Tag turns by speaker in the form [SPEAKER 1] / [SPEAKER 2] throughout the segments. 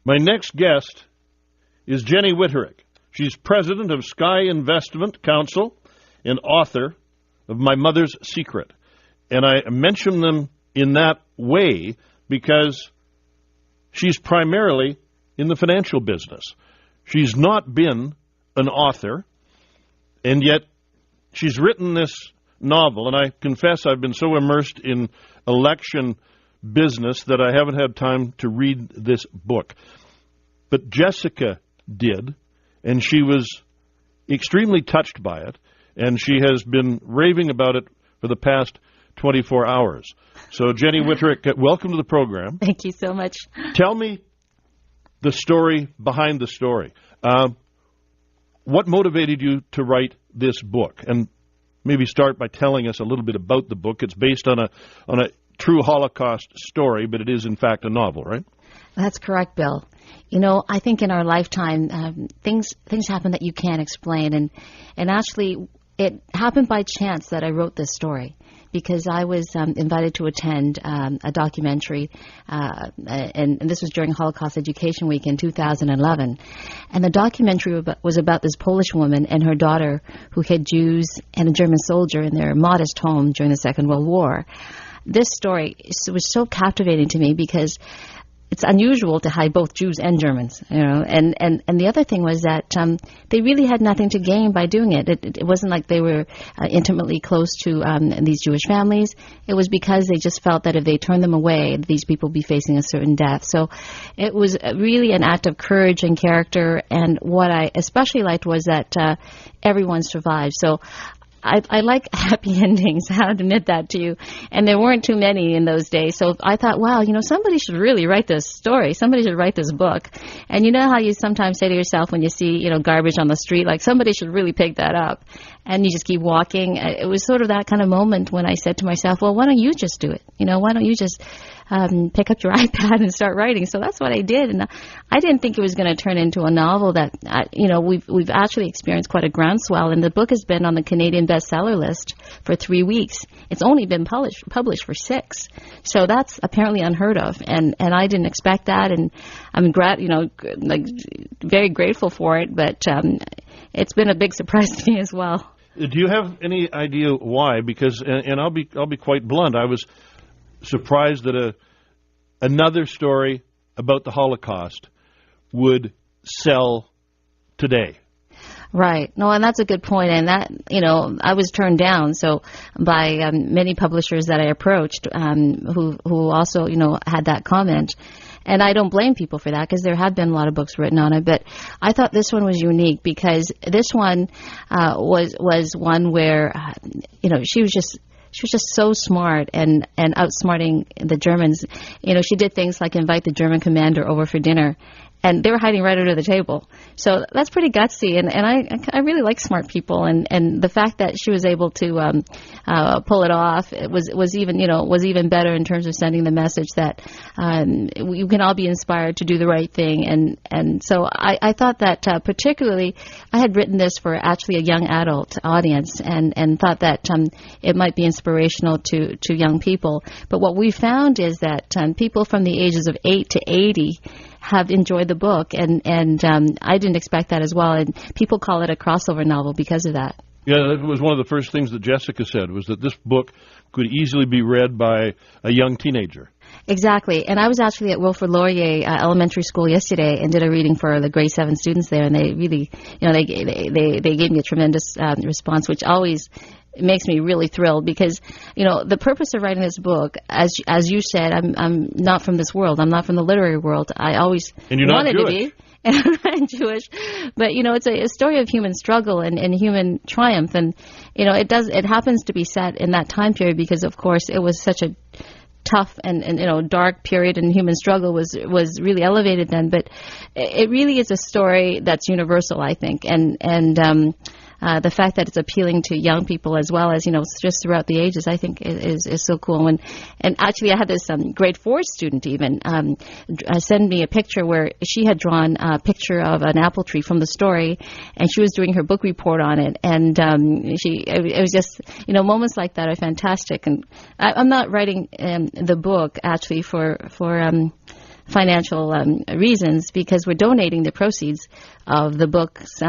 [SPEAKER 1] My next guest is Jenny Witterick. She's president of Sky Investment Council and author of My Mother's Secret. And I mention them in that way because she's primarily in the financial business. She's not been an author, and yet she's written this novel, and I confess I've been so immersed in election business that I haven't had time to read this book. But Jessica did, and she was extremely touched by it, and she has been raving about it for the past 24 hours. So, Jenny Witterick, welcome to the program.
[SPEAKER 2] Thank you so much.
[SPEAKER 1] Tell me the story behind the story. What motivated you to write this book? And maybe start by telling us a little bit about the book. It's based on a true Holocaust story, but it is, in fact, a novel, right?
[SPEAKER 2] That's correct, Bill. You know, I think in our lifetime, things happen that you can't explain. And actually, it happened by chance that I wrote this story, because I was invited to attend a documentary, and this was during Holocaust Education Week in 2011. And the documentary was about this Polish woman and her daughter who hid Jews and a German soldier in their modest home during the Second World War. This story was so captivating to me because it's unusual to hide both Jews and Germans, you know. And the other thing was that they really had nothing to gain by doing it. It wasn't like they were intimately close to these Jewish families. It was because they just felt that if they turned them away, these people would be facing a certain death. So it was really an act of courage and character. And what I especially liked was that everyone survived. So I like happy endings. I'll admit that to you. And there weren't too many in those days. So I thought, wow, you know, somebody should really write this story. Somebody should write this book. And you know how you sometimes say to yourself when you see, you know, garbage on the street, like somebody should really pick that up. And you just keep walking. It was sort of that kind of moment when I said to myself, well, why don't you just do it? You know, why don't you just pick up your iPad and start writing? So that's what I did. And I didn't think it was going to turn into a novel that, you know, we've actually experienced quite a groundswell. And the book has been on the Canadian bestseller list for 3 weeks. It's only been published for 6. So that's apparently unheard of. And I didn't expect that. And I'm very grateful for it. But it's been a big surprise to me as well.
[SPEAKER 1] Do you have any idea why? Because, and I'll be quite blunt, I was surprised that another story about the Holocaust would sell today.
[SPEAKER 2] Right. No, and that's a good point. And that, you know, I was turned down by many publishers that I approached who also, you know, had that comment. And I don't blame people for that because there have been a lot of books written on it. But I thought this one was unique because this one was one where, you know, she was just so smart and outsmarting the Germans. You know, she did things like invite the German commander over for dinner, and they were hiding right under the table. So that's pretty gutsy, and I really like smart people, and the fact that she was able to pull it off was even better in terms of sending the message that you can all be inspired to do the right thing, and so I thought that particularly I had written this for actually a young adult audience, and thought that it might be inspirational to young people. But what we found is that people from the ages of 8 to 80 have enjoyed the book, and I didn't expect that as well. And people call it a crossover novel because of that.
[SPEAKER 1] Yeah, that was one of the first things that Jessica said, was that this book could easily be read by a young teenager.
[SPEAKER 2] Exactly. And I was actually at Wilfrid Laurier Elementary School yesterday and did a reading for the grade 7 students there, and they really, you know, they gave me a tremendous response, which always makes me really thrilled because, you know, the purpose of writing this book, as you said, I'm not from this world. I'm not from the literary world. I always wanted to be. And I'm not Jewish, but, you know, it's a story of human struggle and human triumph. And, you know, it happens to be set in that time period because, of course, it was such a tough and you know, dark period, and human struggle was really elevated then. But it really is a story that's universal, I think. And the fact that it's appealing to young people as well as, you know, just throughout the ages, I think is so cool. And actually, I had this grade 4 student even send me a picture where she had drawn a picture of an apple tree from the story, and she was doing her book report on it. And it was just, you know, moments like that are fantastic. And I'm not writing the book actually for financial reasons, because we're donating the proceeds of the books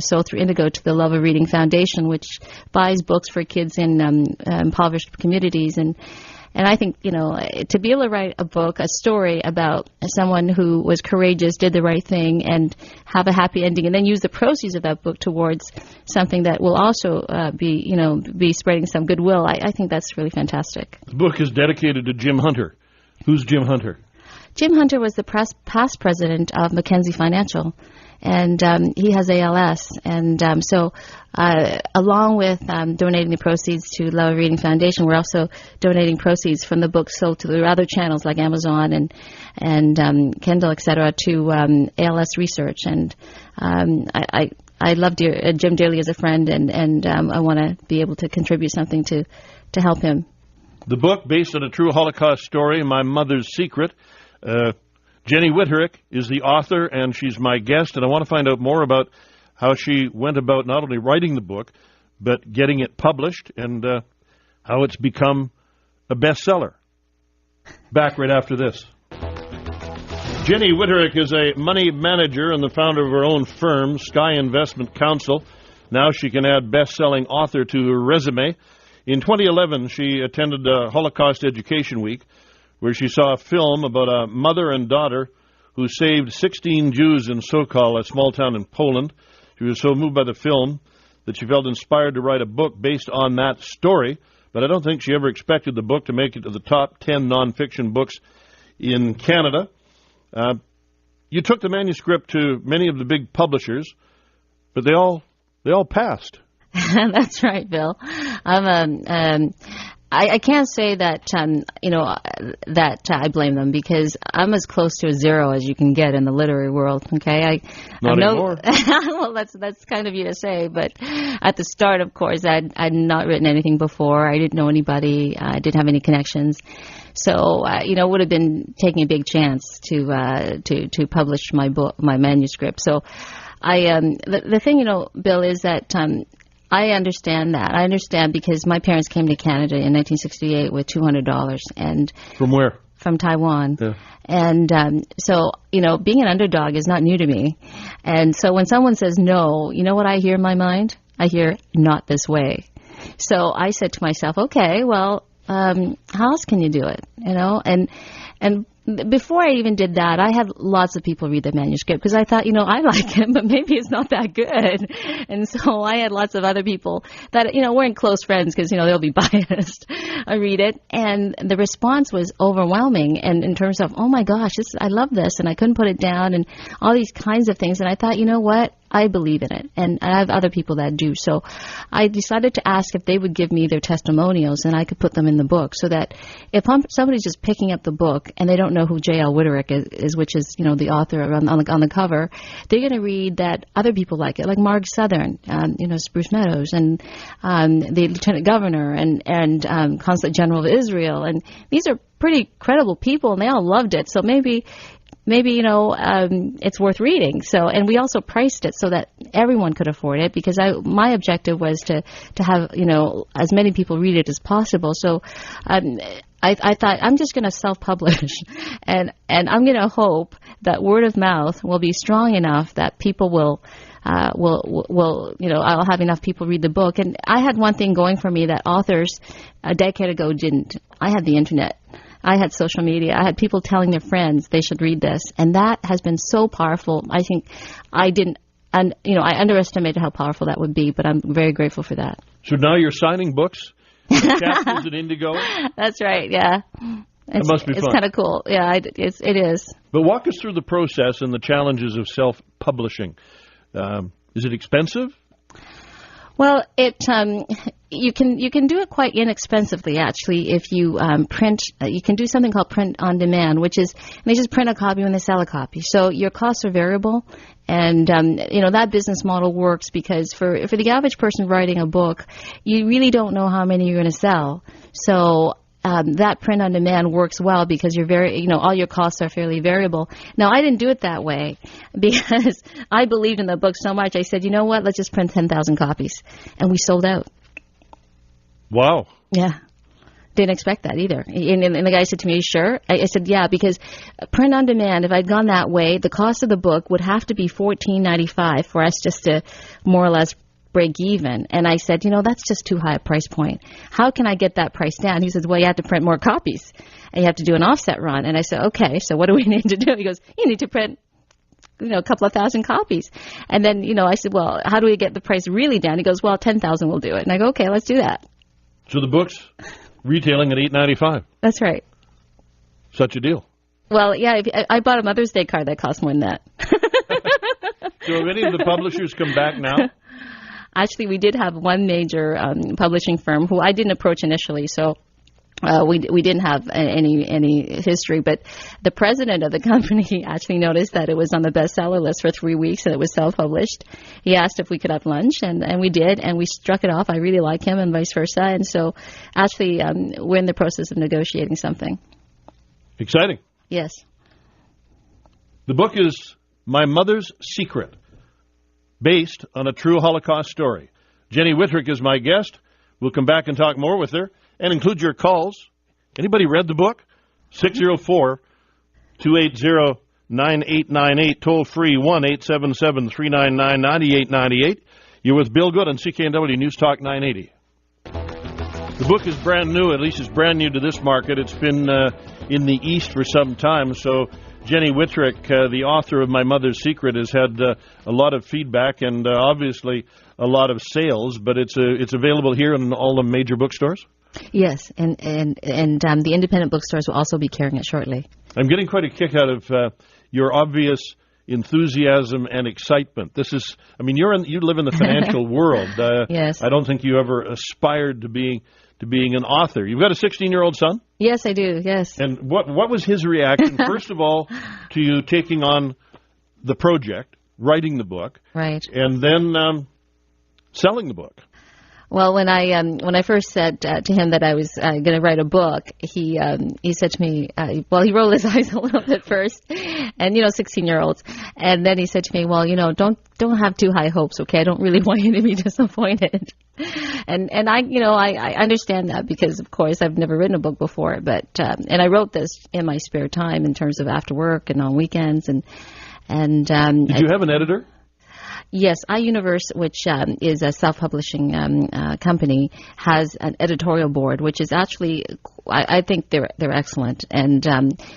[SPEAKER 2] sold through Indigo to the Love of Reading Foundation, which buys books for kids in impoverished communities. And I think, to be able to write a book, a story about someone who was courageous, did the right thing, and have a happy ending, and then use the proceeds of that book towards something that will also be spreading some goodwill, I think that's really fantastic.
[SPEAKER 1] The book is dedicated to Jim Hunter. Who's Jim Hunter?
[SPEAKER 2] Jim Hunter was the past president of Mackenzie Financial, and he has ALS. And so along with donating the proceeds to Love Reading Foundation, we're also donating proceeds from the books sold to the other channels like Amazon and Kindle, etc., to ALS research. And I love Jim dearly as a friend, and I want to be able to contribute something to help him.
[SPEAKER 1] The book, based on a true Holocaust story, My Mother's Secret. Jenny Whitterick is the author, and she's my guest, and I want to find out more about how she went about not only writing the book, but getting it published, and how it's become a bestseller. Back right after this. Jenny Whitterick is a money manager and the founder of her own firm, Sky Investment Counsel. Now she can add best-selling author to her resume. In 2011, she attended Holocaust Education Week, where she saw a film about a mother and daughter who saved 16 Jews in Sokol, a small town in Poland. She was so moved by the film that she felt inspired to write a book based on that story, but I don't think she ever expected the book to make it to the top 10 nonfiction books in Canada. You took the manuscript to many of the big publishers, but they all passed.
[SPEAKER 2] That's right, Bill. I can't say that that I blame them, because I'm as close to a zero as you can get in the literary world. Okay,
[SPEAKER 1] Not anymore.
[SPEAKER 2] Well, that's kind of you to say, but at the start, of course, I'd not written anything before. I didn't know anybody. I didn't have any connections, so it would have been taking a big chance to publish my book, my manuscript. So the thing, Bill, is that. I understand that. I understand because my parents came to Canada in 1968 with $200. And
[SPEAKER 1] from where?
[SPEAKER 2] From Taiwan.
[SPEAKER 1] Yeah.
[SPEAKER 2] And so, being an underdog is not new to me. And so when someone says no, you know what I hear in my mind? I hear, not this way. So I said to myself, okay, well, how else can you do it? And before I even did that, I had lots of people read the manuscript because I thought, I like it, but maybe it's not that good. And so I had lots of other people that, weren't close friends because, they'll be biased. I read it, and the response was overwhelming. And in terms of, oh my gosh, I love this, and I couldn't put it down, and all these kinds of things. And I thought, you know what? I believe in it, and I have other people that do. So I decided to ask if they would give me their testimonials, and I could put them in the book, so that if somebody's just picking up the book and they don't know who J.L. Whitterick is, which is the author on the cover, they're going to read that other people like it, like Marg Southern, Spruce Meadows, and the Lieutenant Governor, and Consulate General of Israel, and these are pretty credible people, and they all loved it. So maybe it's worth reading. So, and we also priced it so that everyone could afford it, because my objective was to have as many people read it as possible. So I thought, I'm just going to self-publish, and I'm going to hope that word of mouth will be strong enough that people will I'll have enough people read the book. And I had one thing going for me that authors a decade ago didn't. I had the internet. I had social media. I had people telling their friends they should read this, and that has been so powerful. I think I underestimated how powerful that would be, but I'm very grateful for that.
[SPEAKER 1] So now you're signing books, chapters at Indigo.
[SPEAKER 2] That's right. Yeah,
[SPEAKER 1] It must be fun.
[SPEAKER 2] It's kind of cool. Yeah, it is.
[SPEAKER 1] But walk us through the process and the challenges of self-publishing. Is it expensive?
[SPEAKER 2] Well, you can do it quite inexpensively, actually, if you print. You can do something called print on demand, which is they just print a copy when they sell a copy. So your costs are variable, and that business model works because for the average person writing a book, you really don't know how many you're going to sell. So that print on demand works well because you're all your costs are fairly variable. Now, I didn't do it that way because I believed in the book so much. I said, you know what, let's just print 10,000 copies. And we sold out.
[SPEAKER 1] Wow.
[SPEAKER 2] Yeah. Didn't expect that either. And the guy said to me, sure? I said, yeah, because print on demand, if I'd gone that way, the cost of the book would have to be $14.95 for us just to more or less break even. And I said, that's just too high a price point. How can I get that price down? He says, well, you have to print more copies. And you have to do an offset run. And I said, okay, so what do we need to do? He goes, you need to print a couple of thousand copies. And then, I said, well, how do we get the price really down? He goes, well, 10,000 will do it. And I go, okay, let's do that.
[SPEAKER 1] So the book's retailing at $8.95.
[SPEAKER 2] That's right.
[SPEAKER 1] Such a deal.
[SPEAKER 2] Well, yeah, I bought a Mother's Day card that cost more than that.
[SPEAKER 1] So have any of the publishers come back now?
[SPEAKER 2] Actually, we did have one major publishing firm who I didn't approach initially, so we didn't have any history, but the president of the company actually noticed that it was on the bestseller list for 3 weeks and it was self-published. He asked if we could have lunch, and we did, and we struck it off. I really like him and vice versa, and so actually we're in the process of negotiating something.
[SPEAKER 1] Exciting.
[SPEAKER 2] Yes.
[SPEAKER 1] The book is My Mother's Secret, based on a true Holocaust story. Jenny Whitterick is my guest. We'll come back and talk more with her and include your calls. Anybody read the book? 604-280-9898, toll free 1-877-399-9898. You're with Bill Good on CKNW News Talk 980. The book is brand new, at least it's brand new to this market. It's been in the East for some time, so Jenny Whitterick, the author of My Mother's Secret, has had a lot of feedback and obviously a lot of sales, but it's available here in all the major bookstores?
[SPEAKER 2] Yes, and the independent bookstores will also be carrying it shortly.
[SPEAKER 1] I'm getting quite a kick out of your obvious enthusiasm and excitement. This is, you live in the financial world.
[SPEAKER 2] Yes.
[SPEAKER 1] I don't think you ever aspired to being an author. You've got a 16-year-old son?
[SPEAKER 2] Yes, I do, yes.
[SPEAKER 1] And what was his reaction, first of all, to you taking on the project, writing the book,
[SPEAKER 2] right, and
[SPEAKER 1] then selling the book?
[SPEAKER 2] Well, when I first said to him that I was going to write a book, he said to me, he rolled his eyes a little bit first, and 16-year-olds, and then he said to me, well, don't have too high hopes, okay? I don't really want you to be disappointed, and I understand that because of course I've never written a book before, but and I wrote this in my spare time in terms of after work and on weekends, and
[SPEAKER 1] did you have an editor?
[SPEAKER 2] Yes, iUniverse, which is a self-publishing company, has an editorial board, which is actually, I think they're excellent. And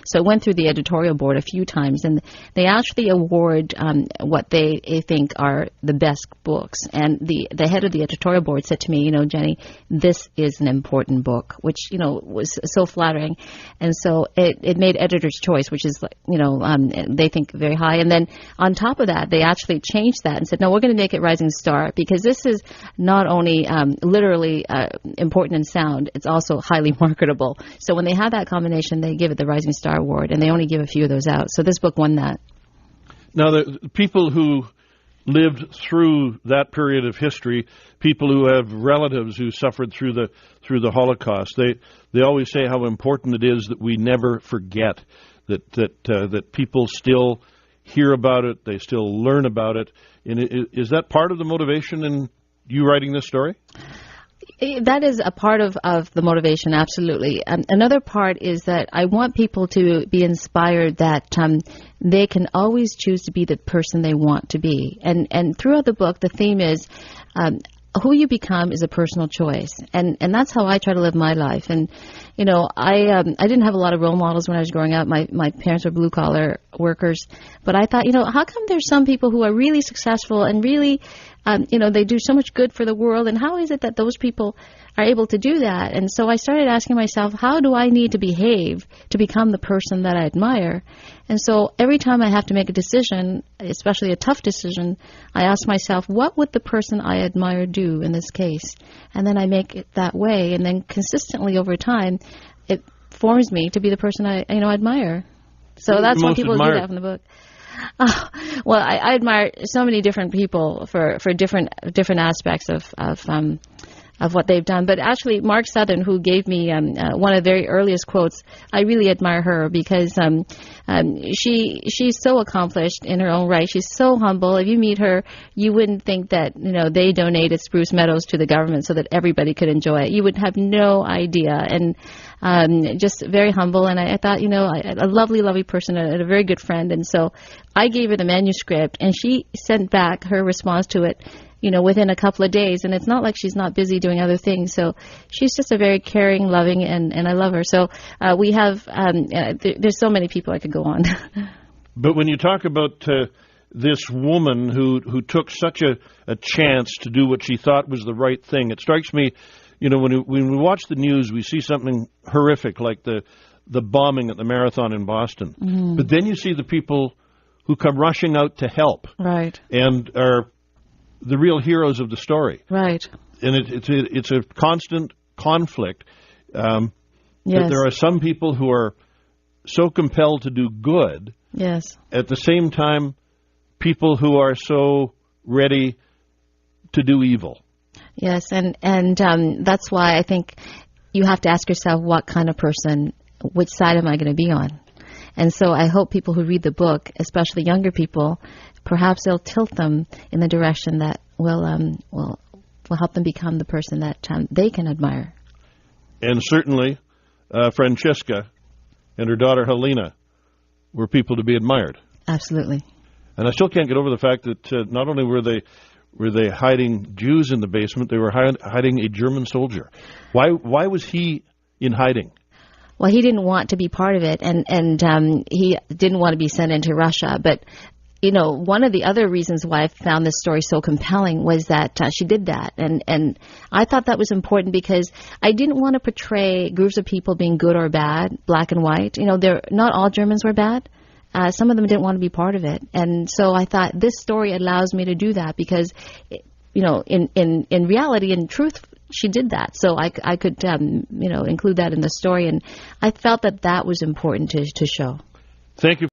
[SPEAKER 2] so I went through the editorial board a few times, and they actually award what they think are the best books. And the head of the editorial board said to me, Jenny, this is an important book, which, was so flattering. And so it made editor's choice, which is, they think very high. And then on top of that, they actually changed that and said, no, we're going to make it Rising Star, because this is not only literally important and sound, it's also highly marketable. So when they have that combination, they give it the Rising Star Award, and they only give a few of those out. So this book won that.
[SPEAKER 1] Now, the people who lived through that period of history, people who have relatives who suffered through the Holocaust, they always say how important it is that we never forget, that people still hear about it, they still learn about it. And is that part of the motivation in you writing this story?
[SPEAKER 2] That is a part of the motivation, absolutely. Another part is that I want people to be inspired that they can always choose to be the person they want to be. And throughout the book, the theme is who you become is a personal choice. And that's how I try to live my life. And, I didn't have a lot of role models when I was growing up. My parents were blue-collar workers. But I thought, how come there's some people who are really successful and really, they do so much good for the world, and how is it that those people are able to do that? And so I started asking myself, how do I need to behave to become the person that I admire? And so every time I have to make a decision, especially a tough decision, I ask myself, what would the person I admire do in this case? And then I make it that way, and then consistently over time, it forms me to be the person I admire. So that's why people do that from the book. Well, I admire so many different people for different aspects of of what they've done. But actually, Mark Southern, who gave me one of the very earliest quotes, I really admire her because she's so accomplished in her own right. She's so humble. If you meet her, you wouldn't think that they donated Spruce Meadows to the government so that everybody could enjoy it. You would have no idea. And just very humble. And I thought, a lovely, lovely person, a very good friend. And so I gave her the manuscript, and she sent back her response to it, within a couple of days. And it's not like she's not busy doing other things. So she's just a very caring, loving, and I love her. So we have, there's so many people I could go on.
[SPEAKER 1] But when you talk about this woman who took such a chance to do what she thought was the right thing, it strikes me, when we watch the news, we see something horrific like the bombing at the marathon in Boston. Mm. But then you see the people who come rushing out to help.
[SPEAKER 2] Right.
[SPEAKER 1] And are the real heroes of the story.
[SPEAKER 2] Right.
[SPEAKER 1] And it's a constant conflict.
[SPEAKER 2] Yes.
[SPEAKER 1] That there are some people who are so compelled to do good.
[SPEAKER 2] Yes.
[SPEAKER 1] At the same time, people who are so ready to do evil.
[SPEAKER 2] Yes, and that's why I think you have to ask yourself, what kind of person, which side am I going to be on? And so I hope people who read the book, especially younger people, perhaps they'll tilt them in the direction that will help them become the person that they can admire.
[SPEAKER 1] And certainly, Francesca and her daughter Helena were people to be admired.
[SPEAKER 2] Absolutely.
[SPEAKER 1] And I still can't get over the fact that not only were they hiding Jews in the basement, they were hiding a German soldier. Why was he in hiding?
[SPEAKER 2] Well, he didn't want to be part of it, and he didn't want to be sent into Russia. But, one of the other reasons why I found this story so compelling was that she did that. And I thought that was important because I didn't want to portray groups of people being good or bad, black and white. Not all Germans were bad. Some of them didn't want to be part of it. And so I thought this story allows me to do that because, in reality, in truth, she did that. So I could, include that in the story. And I felt that was important to show.
[SPEAKER 1] Thank you.